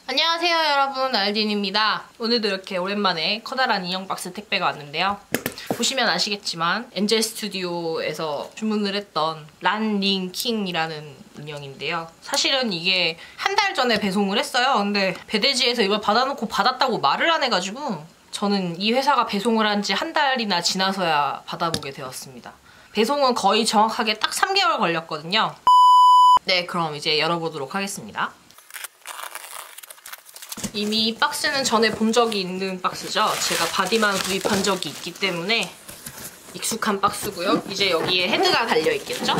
안녕하세요 여러분, 알딘입니다. 오늘도 이렇게 오랜만에 커다란 인형 박스 택배가 왔는데요. 보시면 아시겠지만 엔젤 스튜디오에서 주문을 했던 란링킹이라는 인형인데요. 사실은 이게 한 달 전에 배송을 했어요. 근데 배대지에서 이걸 받아놓고 받았다고 말을 안 해가지고 저는 이 회사가 배송을 한 지 한 달이나 지나서야 받아보게 되었습니다. 배송은 거의 정확하게 딱 3개월 걸렸거든요. 네, 그럼 이제 열어보도록 하겠습니다. 이미 이 박스는 전에 본 적이 있는 박스죠. 제가 바디만 구입한 적이 있기 때문에 익숙한 박스고요. 이제 여기에 헤드가 달려있겠죠?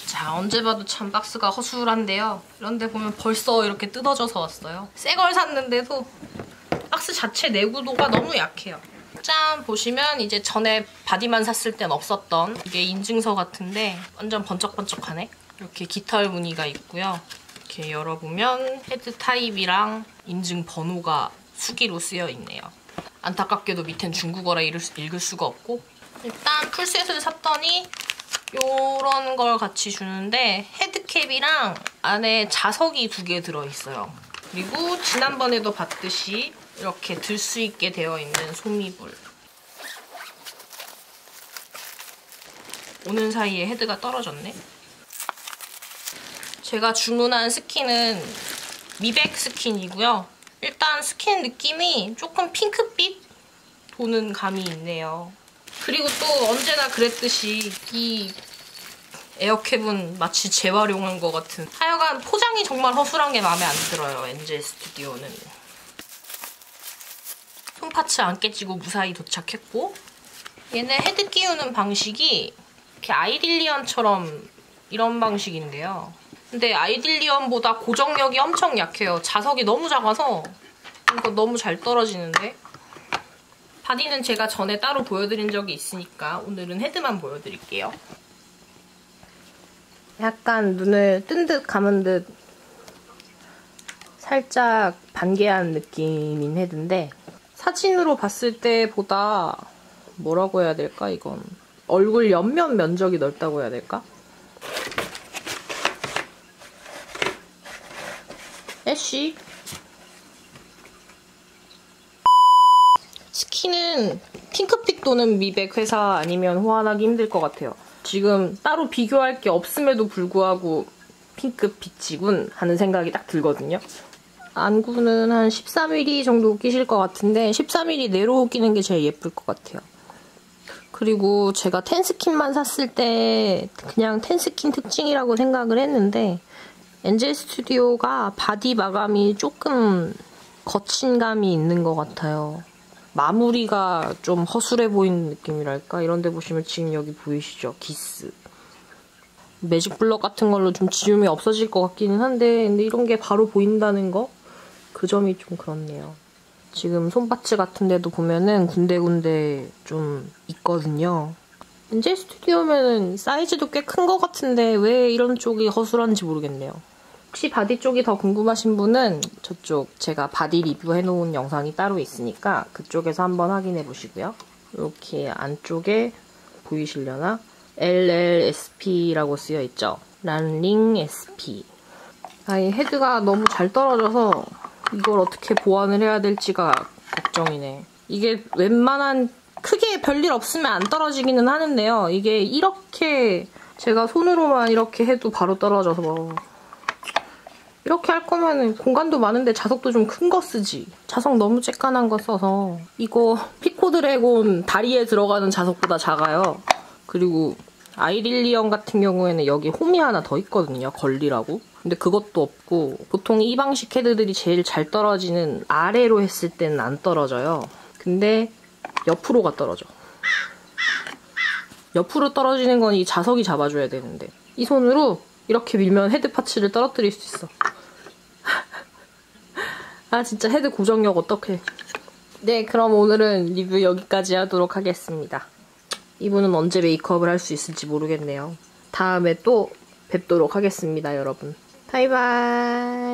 자, 언제 봐도 참 박스가 허술한데요. 이런데 보면 벌써 이렇게 뜯어져서 왔어요. 새 걸 샀는데도 박스 자체 내구도가 너무 약해요. 짠! 보시면 이제 전에 바디만 샀을 땐 없었던 이게 인증서 같은데 완전 번쩍번쩍하네? 이렇게 깃털 무늬가 있고요. 이렇게 열어보면 헤드 타입이랑 인증 번호가 수기로 쓰여 있네요. 안타깝게도 밑엔 중국어라 읽을 수가 없고, 일단 풀셋을 샀더니 요런 걸 같이 주는데 헤드캡이랑 안에 자석이 2개 들어있어요. 그리고 지난번에도 봤듯이 이렇게 들 수 있게 되어 있는 소미불. 오는 사이에 헤드가 떨어졌네. 제가 주문한 스킨은 미백 스킨이고요. 일단 스킨 느낌이 조금 핑크빛 도는 감이 있네요. 그리고 또 언제나 그랬듯이 이 에어캡은 마치 재활용한 것 같은, 하여간 포장이 정말 허술한 게 마음에 안 들어요, 엔젤 스튜디오는. 손파츠 안 깨지고 무사히 도착했고, 얘는 헤드 끼우는 방식이 이렇게 아이딜리언처럼 이런 방식인데요. 근데 아이딜리언보다 고정력이 엄청 약해요. 자석이 너무 작아서 이거 너무 잘 떨어지는데. 바디는 제가 전에 따로 보여드린 적이 있으니까 오늘은 헤드만 보여드릴게요. 약간 눈을 뜬 듯 감은 듯 살짝 반개한 느낌인 헤드인데, 사진으로 봤을 때보다 뭐라고 해야 될까, 이건. 얼굴 옆면 면적이 넓다고 해야 될까? 애쉬. 스킨은 핑크빛 도는 미백 회사 아니면 호환하기 힘들 것 같아요. 지금 따로 비교할 게 없음에도 불구하고 핑크빛이군 하는 생각이 딱 들거든요. 안구는 한 13mm 정도 끼실 것 같은데 13mm 내로 끼는 게 제일 예쁠 것 같아요. 그리고 제가 텐스킨만 샀을 때 그냥 텐스킨 특징이라고 생각을 했는데 엔젤 스튜디오가 바디 마감이 조금 거친 감이 있는 것 같아요. 마무리가 좀 허술해 보이는 느낌이랄까? 이런데 보시면 지금 여기 보이시죠? 기스. 매직 블럭 같은 걸로 좀 지우면 없어질 것 같기는 한데, 근데 이런 게 바로 보인다는 거? 그 점이 좀 그렇네요. 지금 손파츠 같은 데도 보면은 군데군데 좀 있거든요. 엔젤 스튜디오면은 사이즈도 꽤 큰 것 같은데 왜 이런 쪽이 허술한지 모르겠네요. 혹시 바디 쪽이 더 궁금하신 분은 저쪽 제가 바디 리뷰 해놓은 영상이 따로 있으니까 그쪽에서 한번 확인해 보시고요. 이렇게 안쪽에 보이시려나? LLSP라고 쓰여 있죠? 란링 SP. 이 헤드가 너무 잘 떨어져서 이걸 어떻게 보완을 해야 될지가 걱정이네. 이게 웬만한 크게 별일 없으면 안 떨어지기는 하는데요. 이게 이렇게 제가 손으로만 이렇게 해도 바로 떨어져서, 이렇게 할 거면 공간도 많은데 자석도 좀 큰 거 쓰지. 자석 너무 쬐깐한 거 써서. 이거 피코 드래곤 다리에 들어가는 자석보다 작아요. 그리고 아이릴리언 같은 경우에는 여기 홈이 하나 더 있거든요, 걸리라고. 근데 그것도 없고, 보통 이 방식 헤드들이 제일 잘 떨어지는 아래로 했을 때는 안 떨어져요. 근데 옆으로가 떨어져. 옆으로 떨어지는 건 이 자석이 잡아줘야 되는데, 이 손으로 이렇게 밀면 헤드 파츠를 떨어뜨릴 수 있어. 아, 진짜 헤드 고정력 어떡해. 네, 그럼 오늘은 리뷰 여기까지 하도록 하겠습니다. 이분은 언제 메이크업을 할 수 있을지 모르겠네요. 다음에 또 뵙도록 하겠습니다, 여러분. 바이바이.